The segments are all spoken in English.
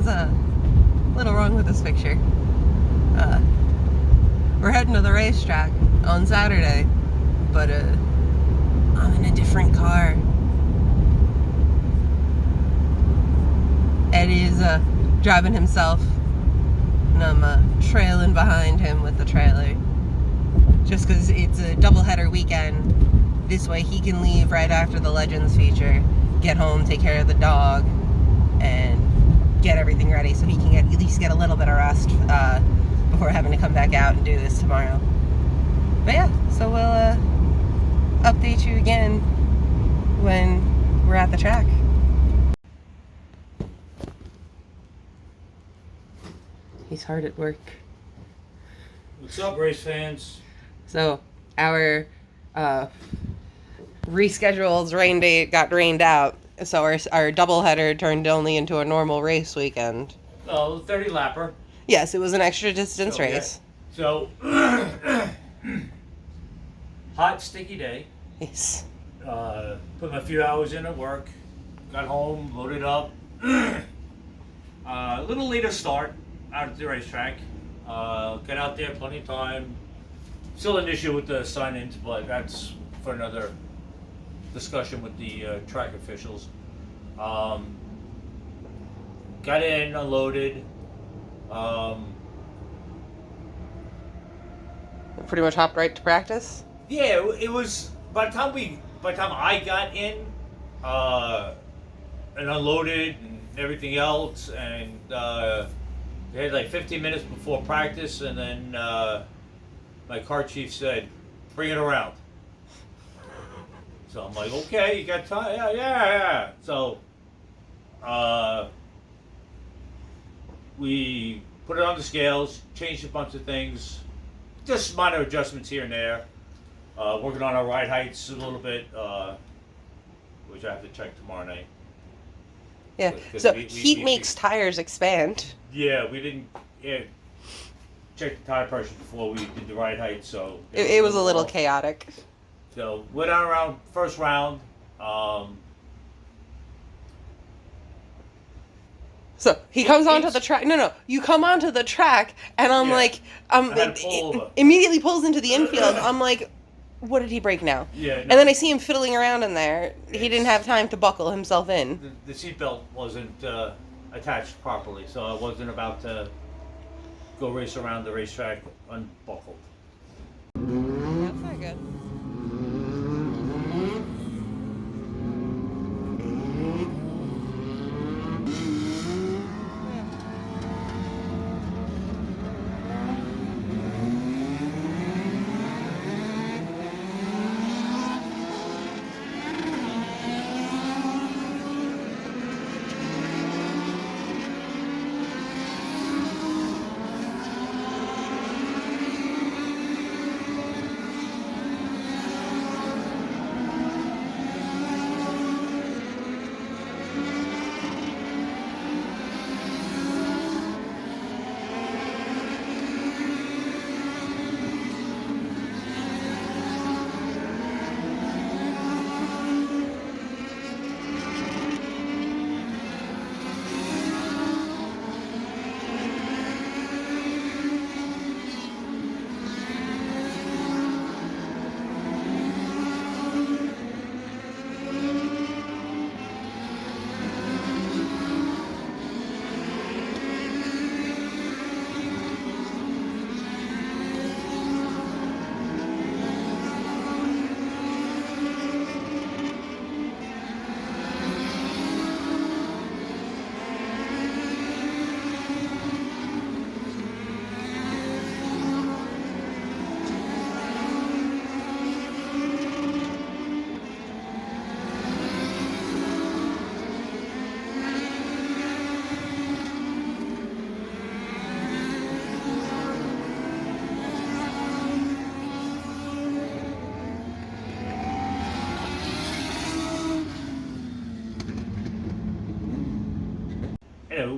something's a little wrong with this picture. We're heading to the racetrack on Saturday, but I'm in a different car. Eddie's driving himself, and I'm trailing behind him with the trailer. Just because it's a doubleheader weekend, this way he can leave right after the Legends feature, get home, take care of the dog, and get everything ready so he can at least get a little bit of rest before having to come back out and do this tomorrow. But yeah, so we'll update you again when we're at the track. He's hard at work. What's up, race fans? So our rescheduled rain date got rained out, so our doubleheader turned only into a normal race weekend. Oh, 30 lapper. Yes, it was an extra distance race. Yeah. So hot, sticky day. Yes. Put a few hours in at work. Got home, loaded up. A little later start out at the racetrack. Got out there plenty of time. Still an issue with the sign-ins, but that's for another discussion with the track officials. Got in, unloaded. Pretty much hopped right to practice. Yeah, it was by the time I got in and unloaded and everything else, and they had like 15 minutes before practice, and then my car chief said, "Bring it around." So I'm like, "Okay, you got time?" Yeah. So we put it on the scales, changed a bunch of things, just minor adjustments here and there. Working on our ride heights a little bit, which I have to check tomorrow night. Yeah. So heat makes tires expand. Yeah, we didn't check the tire pressure before we did the ride height, so it was a little chaotic. So went on around first round. So he comes onto the track. No, you come onto the track, and I'm like, immediately pulls into the infield. I'm like, what did he break now? Yeah. No, and then I see him fiddling around in there. He didn't have time to buckle himself in. The seatbelt wasn't attached properly, so I wasn't about to go race around the racetrack unbuckled. That's not good.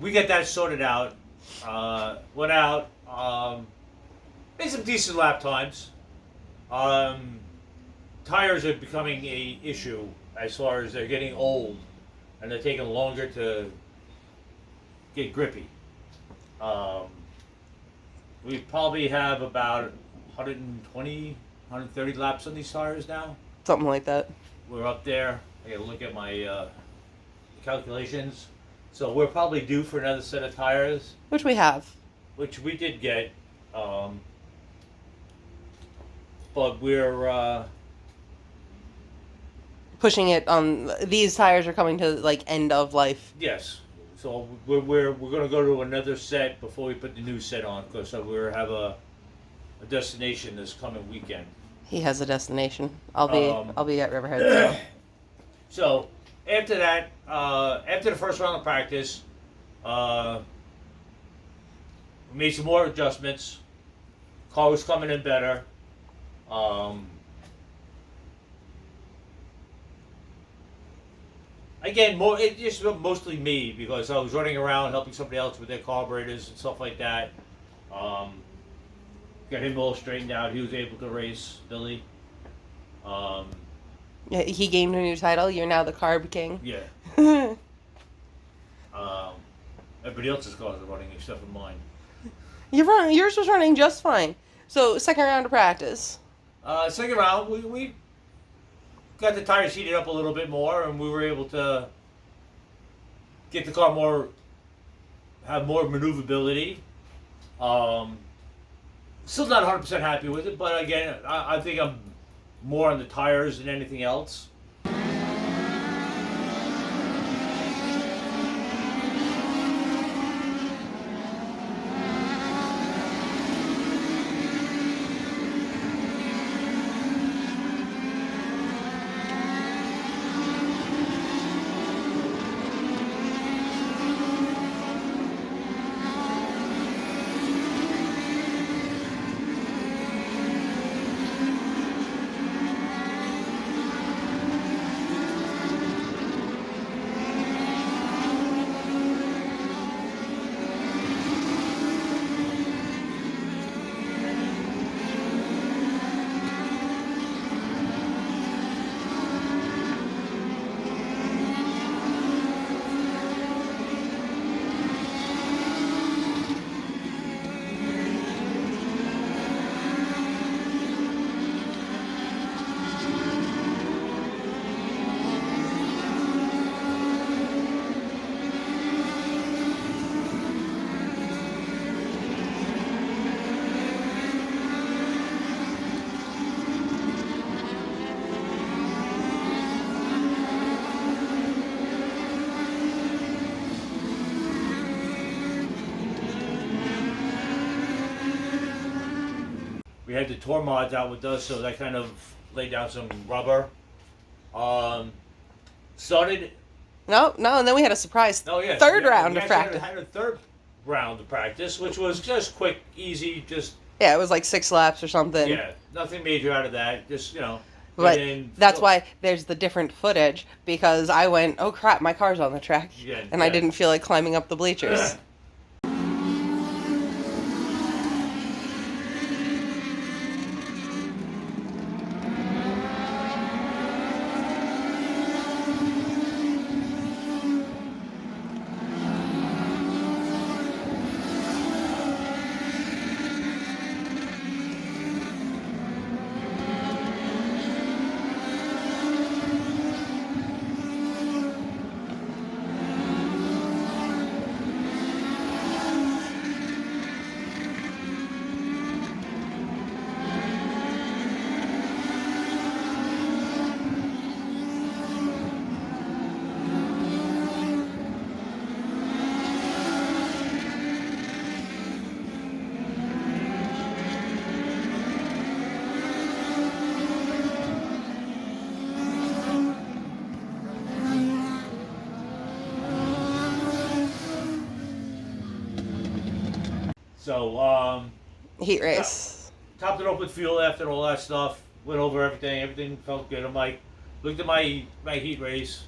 We got that sorted out. Went out, made some decent lap times. Tires are becoming a issue as far as they're getting old, and they're taking longer to get grippy. We probably have about 120, 130 laps on these tires now. Something like that. We're up there. I gotta look at my calculations. So we're probably due for another set of tires. Which we have. Which we did get. But we're... pushing it on. These tires are coming to like end of life. Yes. So we're gonna go to another set before we put the new set on, because we have a destination this coming weekend. He has a destination. I'll be at Riverhead. So after that, after the first round of practice, we made some more adjustments. Car was coming in better. Again, it just mostly me, because I was running around helping somebody else with their carburetors and stuff like that. Got him all straightened out. He was able to race Billy. Yeah, he gained a new title. You're now the Carb King. Yeah. Everybody else's cars are running except for mine. Yours was running just fine. So second round of practice. Second round, we got the tires heated up a little bit more, and we were able to get the car have more maneuverability. Still not 100% happy with it, but again, I think I'm more on the tires than anything else. We had the tour mods out with us, so that kind of laid down some rubber. Started. No, and then we had a surprise third round of practice. Had a third round of practice, which was just quick, easy, just. Yeah, it was like 6 laps or something. Yeah, nothing major out of that. Just But that's why there's the different footage, because I went, oh crap, my car's on the track, and I didn't feel like climbing up the bleachers. So, heat race. Topped it up with fuel after all that stuff. Went over everything. Everything felt good. I'm like, looked at my heat race.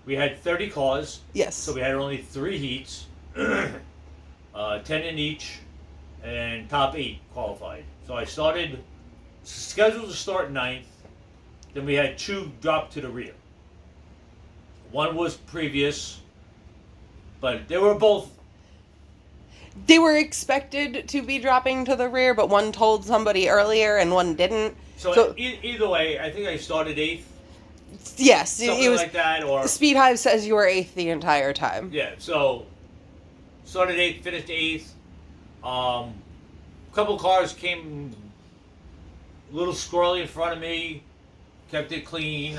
We had 30 cars. Yes. So we had only 3 heats, 10 in each, and top 8 qualified. So I started, scheduled to start 9th. Then we had 2 drop to the rear. One was previous, but they were both They were expected to be dropping to the rear, but one told somebody earlier and one didn't. So either way, I think I started 8th. Yes, Something it was like that, or Speed Hive says you were 8th the entire time. yeah. So started 8th, finished 8th. A couple cars came a little squirrely in front of me, kept it clean,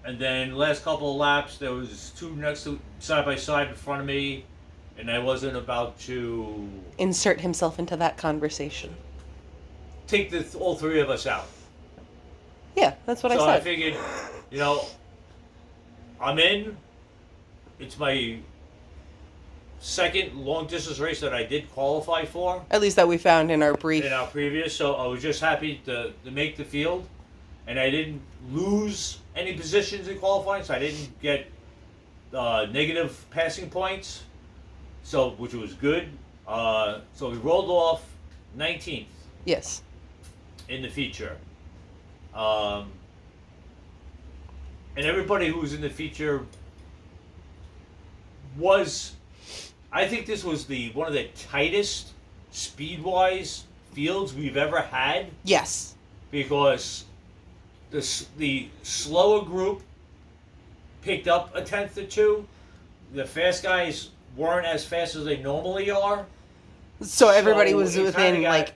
and then last couple of laps there was 2 next to side by side in front of me, and I wasn't about to Insert himself into that conversation. take all 3 of us out. Yeah, that's what I So said. I figured, I'm in. It's my second long distance race that I did qualify for At least that we found in our brief. in our previous. So I was just happy to make the field, and I didn't lose any positions in qualifying, so I didn't get negative passing points. So which was good. So we rolled off 19th Yes. in the feature. And everybody who was in the feature was, I think this was one of the tightest speed-wise fields we've ever had, Yes. because the slower group picked up a tenth or two. The fast guys weren't as fast as they normally are. So everybody was it within kinda like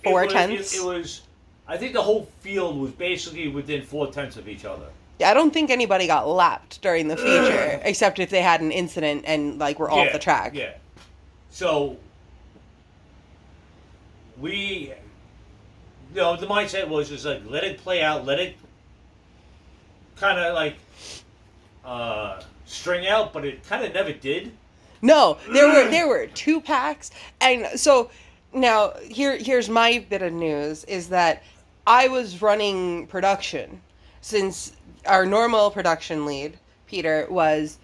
got- 4 tenths. It was. I think the whole field was basically within 4 tenths of each other. Yeah, I don't think anybody got lapped during the feature, except if they had an incident and like were off the track. Yeah. So we, the mindset was just like, let it play out, let it kind of like string out, but it kind of never did. No, there were 2 packs, and so now here's my bit of news is that I was running production since our normal production lead Peter was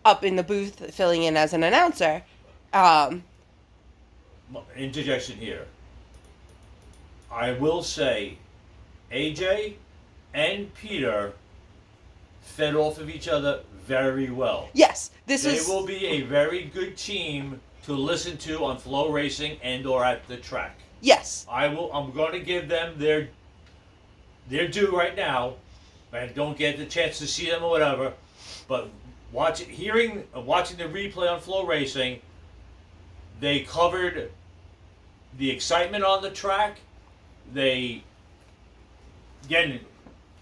up in the booth filling in as an announcer. Interjection here. I will say, AJ and Peter fed off of each other very well. Yes, They will be a very good team to listen to on flow racing and or at the track. Yes. I'm going to give them their due right now. I don't get the chance to see them or whatever, but watching the replay on flow racing, they covered the excitement on the track. They, again,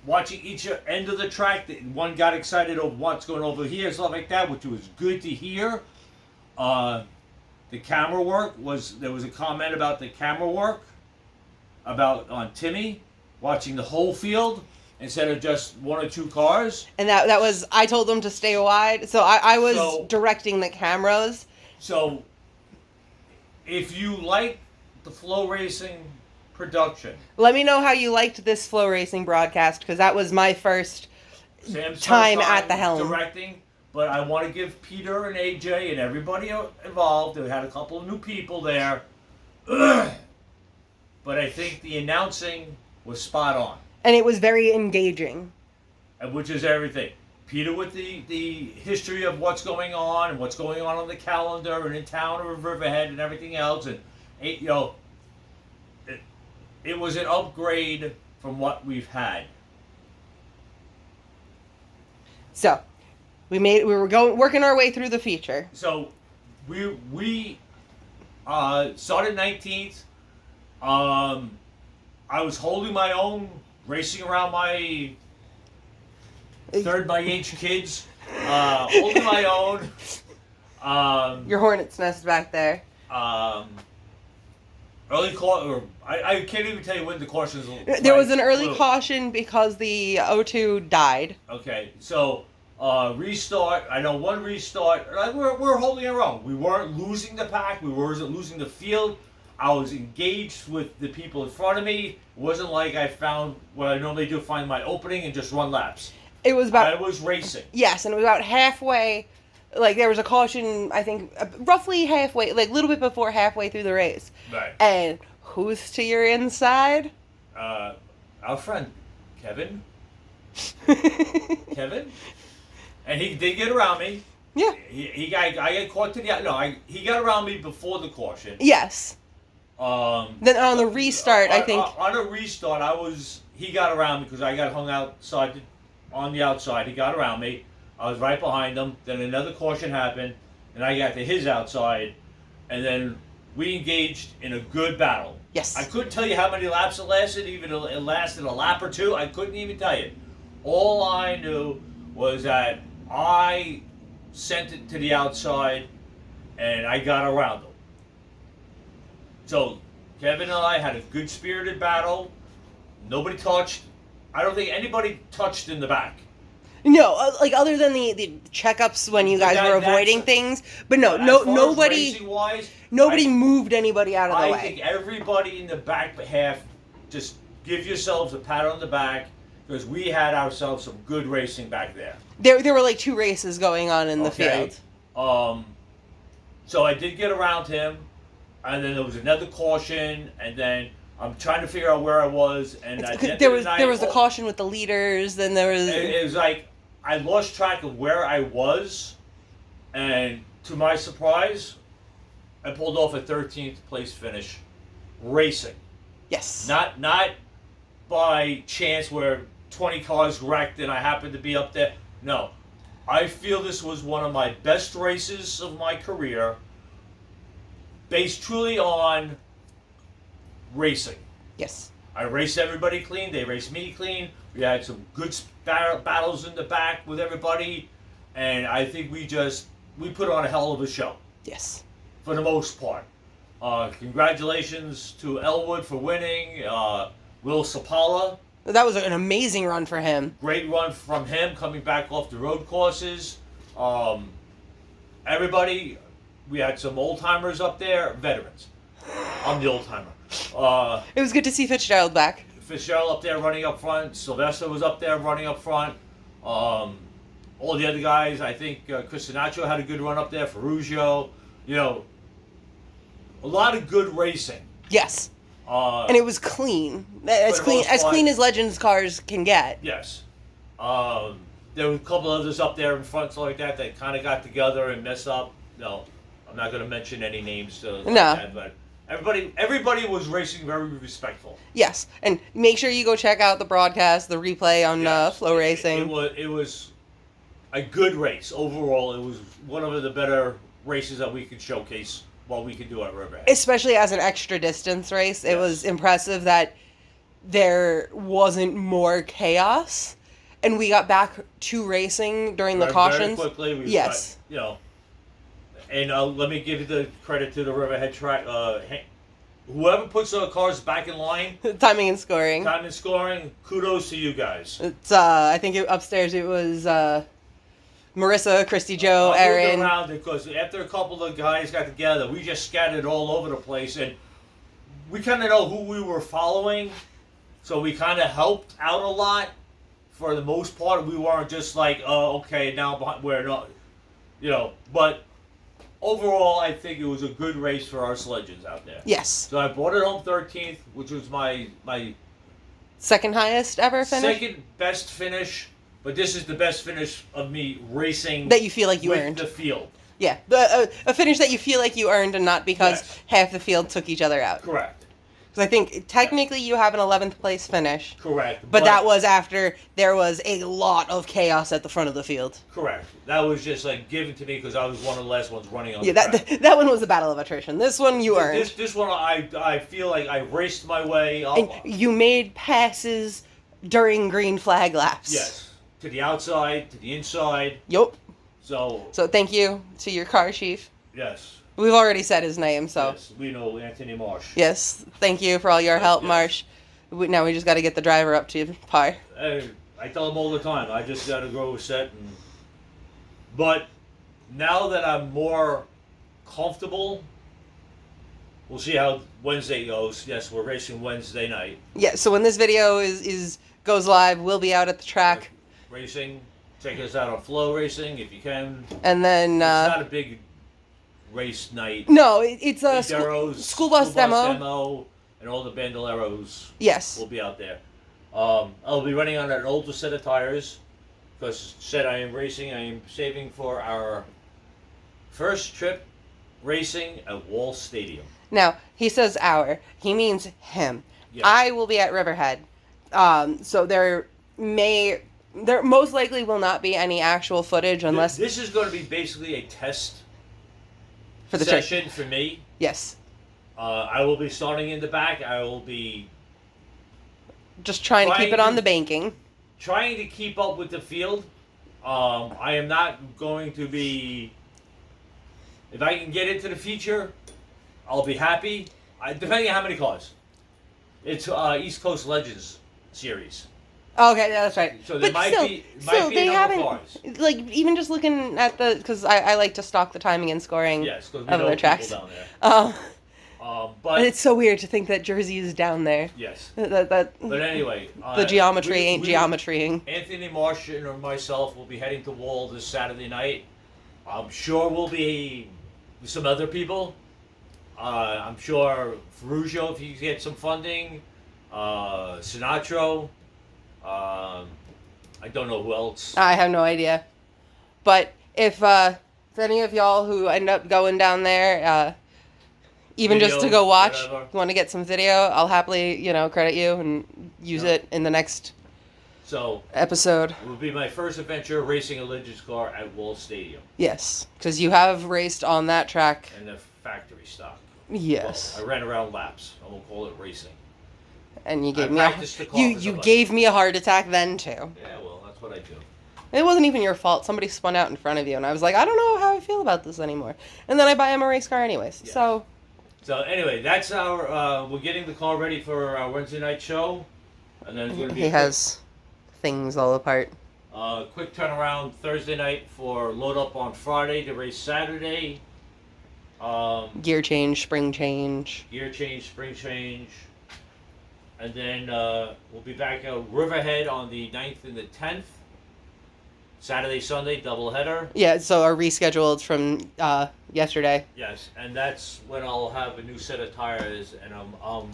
watching each end of the track, one got excited over what's going over here, stuff like that, which was good to hear. The camera work there was a comment about the camera work on Timmy watching the whole field instead of just 1 or 2 cars. And that was, I told them to stay wide, so I was directing the cameras. So if you like the flow racing production, let me know how you liked this flow racing broadcast, because that was my first Sam's time first at the helm. directing, but I want to give Peter and AJ and everybody involved. We had a couple of new people there, but I think the announcing was spot on, And it was very engaging. which is everything. Peter with the history of what's going on and what's going on the calendar and in town or Riverhead and everything else, and it was an upgrade from what we've had. So, we were working our way through the feature. So we started 19th. I was holding my own, racing around my third my age kids, holding my own. Your hornet's nest back there. Early call, I can't even tell you when the cautions. There was an early caution because the O2 died. Okay, so restart. I know one restart. We're holding our own. We weren't losing the pack. We weren't losing the field. I was engaged with the people in front of me. It wasn't like I found what I normally do, find my opening and just run laps. It was about. I was racing. Yes, and it was about halfway. Like, there was a caution, I think, roughly halfway, like a little bit before halfway through the race. Right. And who's to your inside? Our friend Kevin. Kevin, and he did get around me. Yeah. I got caught to the no. He got around me before the caution. Yes. Then on the restart, I think on a restart, he got around me because I got hung outside on the outside. He got around me. I was right behind him. Then another caution happened, and I got to his outside, and then we engaged in a good battle. Yes. I couldn't tell you how many laps it lasted. Even it lasted a lap or two. I couldn't even tell you. All I knew was that I sent it to the outside, and I got around him. So Kevin and I had a good spirited battle. Nobody touched. I don't think anybody touched in the back. No, like other than the checkups when you guys were avoiding things, but nobody moved anybody out of the way. I think everybody in the back half, just give yourselves a pat on the back because we had ourselves some good racing back there. There were like 2 races going on in the field. So I did get around him, and then there was another caution, and then I'm trying to figure out where I was, and there was the caution with the leaders. Then there was it was like I lost track of where I was, and to my surprise, I pulled off a 13th place finish, racing. Yes. Not by chance where 20 cars wrecked and I happened to be up there. No, I feel this was one of my best races of my career, based truly on racing. Yes. I raced everybody clean. They raced me clean. We had some good battles in the back with everybody, and I think we put on a hell of a show. Yes. For the most part. Congratulations to Elwood for winning. Will Sapala. That was an amazing run for him. Great run from him coming back off the road courses. Everybody, we had some old timers up there, veterans. I'm the old timer. It was good to see Fitzgerald back. Fitzgerald up there running up front. Sylvester was up there running up front. All the other guys, I think Chris Sinatra had a good run up there. Ferrugio, a lot of good racing. Yes. And it was clean. As clean as Legends cars can get. Yes. There were a couple others up there in front, like that kind of got together and messed up. No, I'm not going to mention any names. But everybody was racing very respectful. Yes, and make sure you go check out the broadcast, the replay on Flow Racing. It was a good race overall. It was one of the better races that we could showcase what we could do at Riverhead. Especially as an extra distance race, it was impressive that there wasn't more chaos, and we got back to racing during the cautions very quickly. Yes. And let me give you the credit to the Riverhead track. Whoever puts the cars back in line, timing and scoring. Kudos to you guys. It's I think upstairs it was Marissa, Christy, Joe, Aaron. Around because after a couple of guys got together, we just scattered all over the place, and we kind of know who we were following, so we kind of helped out a lot. For the most part, we weren't just like, okay, now we're not, but. Overall, I think it was a good race for our sledges out there. Yes. So I brought it home 13th, which was my second highest ever finish? Second best finish, but this is the best finish of me racing that you feel like you earned. The field. Yeah, a finish that you feel like you earned and not because half the field took each other out. Correct. Because I think technically you have an 11th place finish. Correct. But that was after there was a lot of chaos at the front of the field. Correct. That was just like given to me because I was one of the last ones running on the track. That one was a battle of attrition. This one you earned. This one I feel like I raced my way up. And you made passes during green flag laps. Yes. To the outside, to the inside. Yup. So thank you to your car chief. Yes. We've already said his name, so. Yes, we know Anthony Marsh. Yes, thank you for all your help, Marsh. Now we just got to get the driver up to par. I tell him all the time, I just got to grow a set. But now that I'm more comfortable, we'll see how Wednesday goes. Yes, we're racing Wednesday night. Yeah, so when this video goes live, we'll be out at the track. Racing. Check us out on Flow Racing if you can. And then... it's not a big race night. No, it's a school bus demo. And all the bandoleros. Yes. Will be out there. I'll be running on an older set of tires because I am racing. I am saving for our First trip racing at Wall Stadium. Now, he says our. He means him. Yes. I will be at Riverhead. So there most likely will not be any actual footage unless... This is going to be basically a test for the session for me. Yes. I will be starting in the back. I will be... Just trying to keep it on the banking. Trying to keep up with the field. I am not going to be... If I can get into the feature, I'll be happy. Depending on how many cars. It's East Coast Legends series. Okay, yeah, that's right. So there might be they a haven't, number of cars. like, even just looking at the... Because I like to stalk the timing and scoring Yes, because we of know other people tracks. down there. But And it's so weird to think that Jersey is down there. Yes. But Anyway... the geometry ain't geometrying. Anthony Martian or myself will be heading to Wall this Saturday night. I'm sure we'll be with some other people. I'm sure Ferruggio, if he gets some funding. Sinatro. I don't know who else. I have no idea. But if any of y'all who end up going down there, even Video, just to go watch, whatever. want to get some video, I'll happily, credit you and use it in the next episode. It will be my first adventure racing a Legends car at Wall Stadium. Yes, because you have raced on that track. And the factory stock. Yes. Well, I ran around laps. I won't call it racing. And you gave you gave me a heart attack then too. Yeah, well, that's what I do. It wasn't even your fault. Somebody spun out in front of you, and I was like, I don't know how I feel about this anymore. And then I buy him a race car anyways. Yeah. So anyway, that's our. We're getting the car ready for our Wednesday night show, and then it's going to be. He has things all apart. Quick turnaround Thursday night for load up on Friday to race Saturday. Gear change, spring change. Gear change, spring change. And then we'll be back at Riverhead on the 9th and the 10th. Saturday, Sunday, doubleheader. Yeah, so are rescheduled from yesterday. Yes, and that's when I'll have a new set of tires, and I'm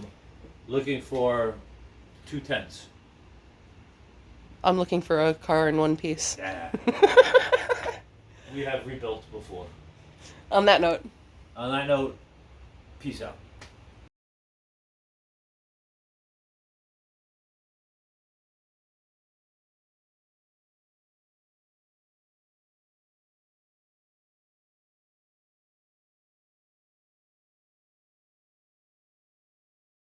looking for 2 tents. I'm looking for a car in one piece. Yeah. We have rebuilt before. On that note. On that note, peace out.